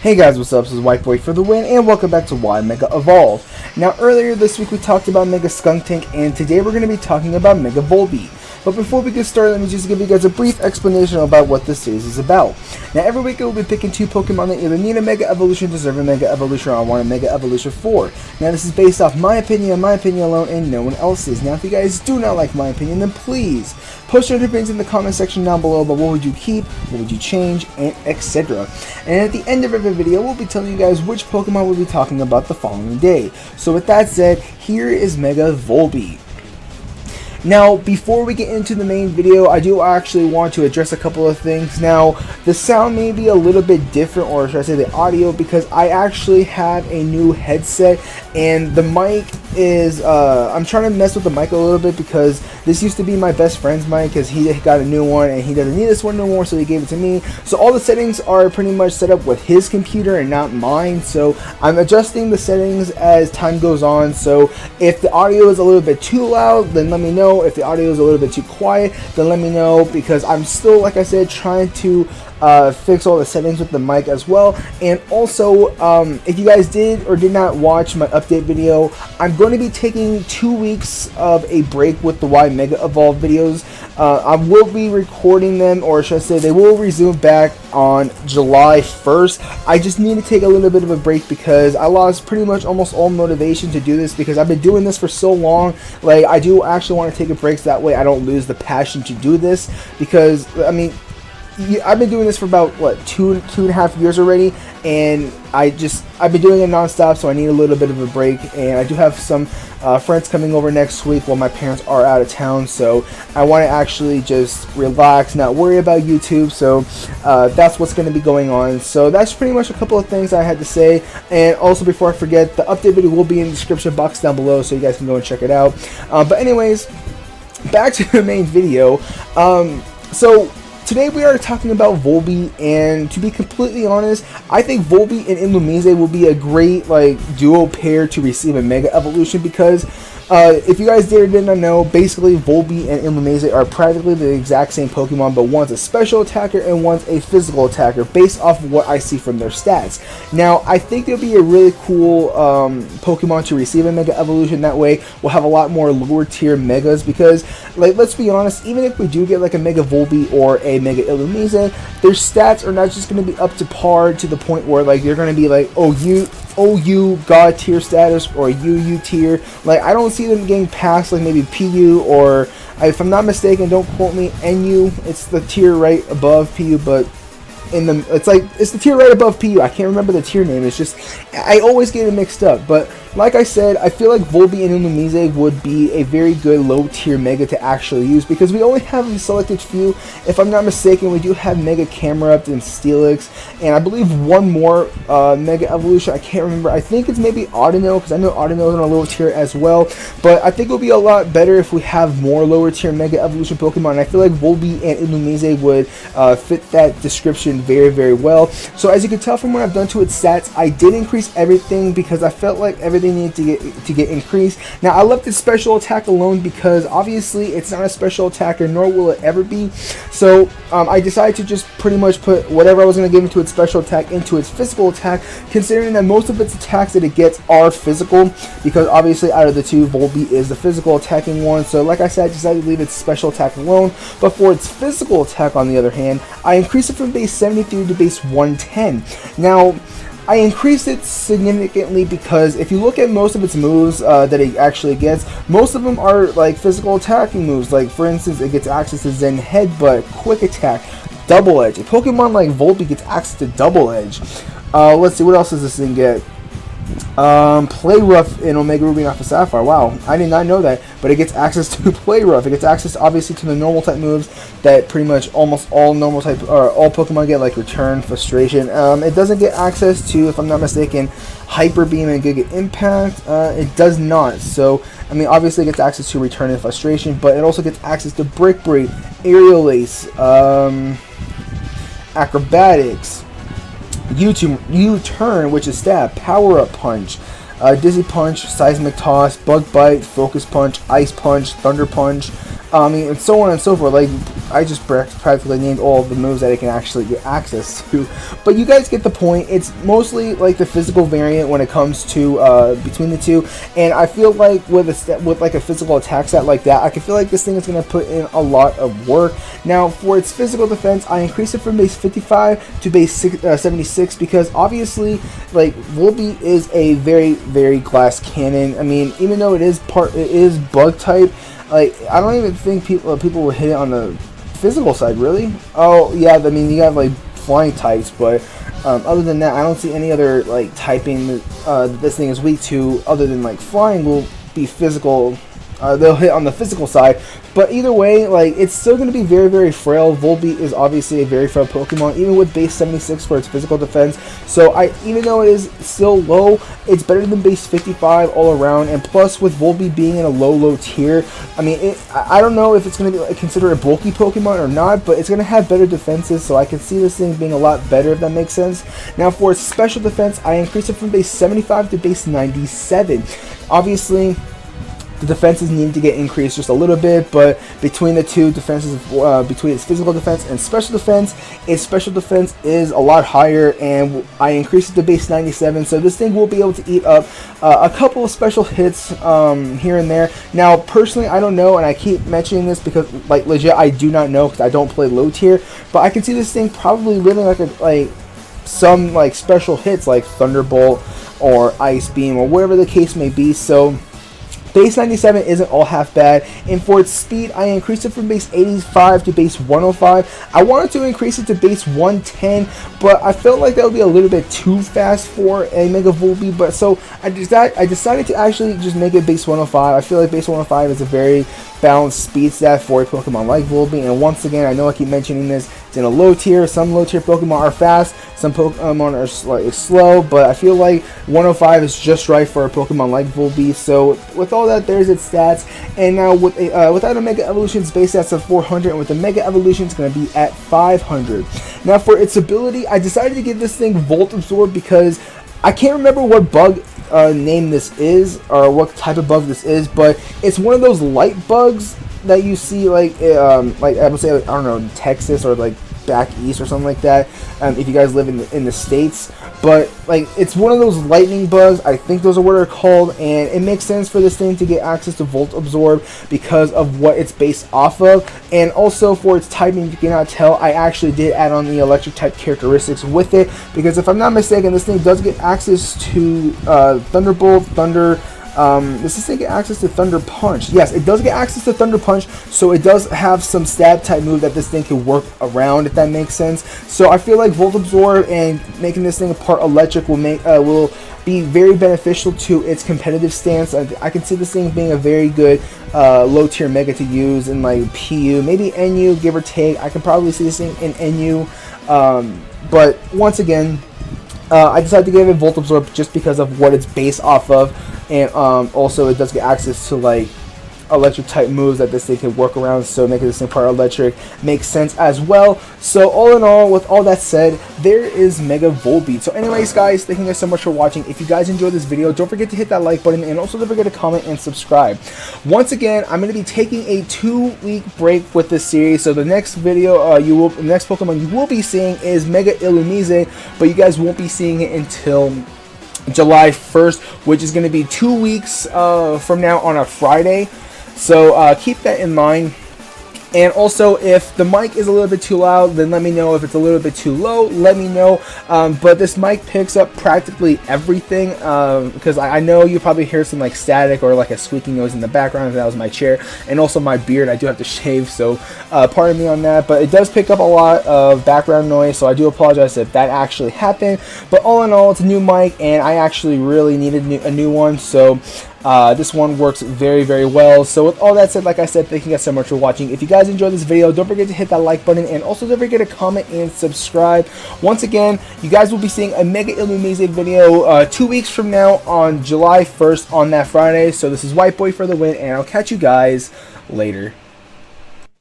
Hey guys, what's up? This is White Boy for the win, and welcome back to Why Mega Evolve. Now, earlier this week we talked about Mega Skunk Tank, and today we're going to be talking about Mega Volbeat. But before we get started, let me just give you guys a brief explanation about what this series is about. Now, every week we'll be picking two Pokemon that either need a Mega Evolution, deserve a Mega Evolution, or want a Mega Evolution for. Now, this is based off my opinion and my opinion alone, and no one else's. Now, if you guys do not like my opinion, then please post your opinions in the comment section down below about what would you keep, what would you change, and etc. And at the end of every video, we'll be telling you guys which Pokemon we'll be talking about the following day. So with that said, here is Mega Volbeat. Now, before we get into the main video, I do actually want to address a couple of things. Now, the sound may be a little bit different, or should I say the audio, because I actually have a new headset, and the mic is, I'm trying to mess with the mic a little bit, because this used to be my best friend's mic, because he got a new one, and he doesn't need this one no more, so he gave it to me. So all the settings are pretty much set up with his computer and not mine, so I'm adjusting the settings as time goes on. So if the audio is a little bit too loud, then let me know. If the audio is a little bit too quiet, then let me know, because I'm still, like I said, trying to fix all the settings with the mic as well. And also, if you guys did or did not watch my update video, I'm going to be taking 2 weeks of a break with the Y Mega Evolve videos. I will be recording them, or should I say they will resume back on July 1st. I just need to take a little bit of a break because I lost pretty much almost all motivation to do this, because I've been doing this for so long. Like, I do actually want to take a break so that way I don't lose the passion to do this, because I mean, I've been doing this for about what, two and a half years already, and I've been doing it non-stop, so I need a little bit of a break. And I do have some friends coming over next week while my parents are out of town, so I want to actually just relax, not worry about YouTube. So that's what's going to be going on. So that's pretty much a couple of things I had to say. And also, before I forget, the update video will be in the description box down below, so you guys can go and check it out. But anyways, back to the main video. So today we are talking about Volbeat, and to be completely honest, I think Volbeat and Illumise will be a great duo pair to receive a Mega Evolution, because if you guys did not know, basically Volbeat and Illumise are practically the exact same Pokemon, but one's a special attacker and one's a physical attacker, based off of what I see from their stats. Now, I think it'll be a really cool Pokemon to receive a Mega Evolution. That way, we'll have a lot more lower tier Megas, because, let's be honest, even if we do get a Mega Volbeat or a Mega Illumise, their stats are not just going to be up to par to the point where, they're going to be OU God tier status or UU tier. I don't see them getting past maybe PU, or if I'm not mistaken, don't quote me, NU. It's the tier right above PU, but it's the tier right above PU. I can't remember the tier name. It's just, I always get it mixed up. But like I said, I feel like Volbeat and Illumise would be a very good low tier Mega to actually use, because we only have a selected few. If I'm not mistaken, we do have Mega Camerupt and Steelix, and I believe one more Mega Evolution. I can't remember. I think it's maybe Audino, because I know Audino is on a low tier as well. But I think it'll be a lot better if we have more lower tier Mega Evolution Pokemon. And I feel like Volbeat and Illumise would fit that description very, very well. So as you can tell from what I've done to its stats, I did increase everything because I felt like everything needed to get increased. Now, I left its special attack alone because obviously it's not a special attacker, nor will it ever be. So I decided to just pretty much put whatever I was going to give into its special attack into its physical attack, considering that most of its attacks that it gets are physical, because obviously out of the two, Volbeat is the physical attacking one. So like I said, I decided to leave its special attack alone. But for its physical attack, on the other hand, I increased it from base 73 to base 110. Now, I increased it significantly because if you look at most of its moves that it actually gets, most of them are physical attacking moves. For instance, it gets access to Zen Headbutt, Quick Attack, Double Edge. A Pokemon like Volbeat gets access to Double Edge. Let's see, what else does this thing get? Play Rough in Omega Ruby and Alpha Sapphire. Wow, I did not know that. But it gets access to Play Rough. It gets access, obviously, to the normal type moves that pretty much almost all normal type, or all Pokemon get, like Return, Frustration. It doesn't get access to, if I'm not mistaken, Hyper Beam and Giga Impact. It does not. So, I mean, obviously it gets access to Return and Frustration, but it also gets access to Brick Break, Aerial Ace, Acrobatics, U-Turn, which is Stab, Power Up Punch, Dizzy Punch, Seismic Toss, Bug Bite, Focus Punch, Ice Punch, Thunder Punch, and so on and so forth. I just practically named all of the moves that it can actually get access to. But you guys get the point. It's mostly like the physical variant when it comes to between the two. And I feel like with like a physical attack stat like that, I can feel like this thing is going to put in a lot of work. Now, for its physical defense, I increased it from base 55 to base 76 because obviously, like, Volbeat is a very, very glass cannon. I mean, even though it is bug type, like, I don't even think people will hit it on the physical side, really. Oh yeah, I mean, you have like flying types, but other than that, I don't see any other like typing that this thing is weak to, other than like flying will be physical. They'll hit on the physical side, but either way, like, it's still going to be very, very frail. Volbeat is obviously a very frail Pokemon, even with base 76 for its physical defense. So even though it is still low, it's better than base 55 all around. And plus, with Volbeat being in a low tier, I mean, I don't know if it's going to be like, considered a bulky Pokemon or not, but it's going to have better defenses. So I can see this thing being a lot better, if that makes sense. Now, for its special defense, I increased it from base 75 to base 97. Obviously, the defenses need to get increased just a little bit, but between the two defenses, between its physical defense and special defense, its special defense is a lot higher, and I increased it to base 97, so this thing will be able to eat up a couple of special hits here and there. Now, personally, I don't know, and I keep mentioning this because, like, legit, I do not know because I don't play low tier, but I can see this thing probably living like some like special hits like Thunderbolt or Ice Beam or whatever the case may be. So base 97 isn't all half bad, and for its speed, I increased it from base 85 to base 105. I wanted to increase it to base 110, but I felt like that would be a little bit too fast for a Mega Volbeat, but so I decided to actually just make it base 105. I feel like base 105 is a very balanced speed stat for a Pokemon like Volbeat, and once again, I know I keep mentioning this, it's in a low tier. Some low tier Pokemon are fast, some Pokemon are slightly slow, but I feel like 105 is just right for a Pokemon like Volbeat. So with all that, there's its stats, and now without a Mega Evolution's base stats of 400, and with the Mega Evolution, it's going to be at 500. Now for its ability, I decided to give this thing Volt Absorb because I can't remember what bug name this is, or what type of bug this is, but it's one of those light bugs that you see like I would say, I don't know, in Texas or like back east or something like that, if you guys live in the States. But like, it's one of those lightning bugs, I think those are what they're called, and it makes sense for this thing to get access to Volt Absorb because of what it's based off of, and also for its typing. If you cannot tell, I actually did add on the electric type characteristics with it, because if I'm not mistaken, this thing does get access to Thunderbolt, Thunder. Does this thing get access to Thunder Punch? Yes, it does get access to Thunder Punch, so it does have some stab type move that this thing can work around, if that makes sense. So I feel like Volt Absorb and making this thing a part electric will be very beneficial to its competitive stance. I can see this thing being a very good low tier Mega to use in like PU, maybe NU, give or take. I can probably see this thing in NU, but once again, I decided to give it Volt Absorb just because of what it's based off of, and also it does get access to like electric type moves that this thing can work around, so making this thing part electric makes sense as well. So all in all, with all that said, there is Mega Volbeat. So anyways guys, thank you guys so much for watching. If you guys enjoyed this video, don't forget to hit that like button, and also don't forget to comment and subscribe. Once again, I'm going to be taking a 2-week break with this series, so the next video the next Pokemon you will be seeing is Mega Illumise, but you guys won't be seeing it until July 1st, which is going to be 2 weeks from now on a Friday. So keep that in mind. And also, if the mic is a little bit too loud, then let me know. If it's a little bit too low, let me know. But this mic picks up practically everything, because I know you probably hear some like static or like a squeaking noise in the background. That was my chair, and also my beard. I do have to shave, so pardon me on that. But it does pick up a lot of background noise, so I do apologize if that actually happened. But all in all, it's a new mic, and I actually really needed a new one, so this one works very, very well. So with all that said, like I said, thank you guys so much for watching. If you guys enjoyed this video, don't forget to hit that like button, and also don't forget to comment and subscribe. Once again, you guys will be seeing a Mega Illumise video 2 weeks from now on July 1st on that Friday. So this is White Boy for the win, and I'll catch you guys later.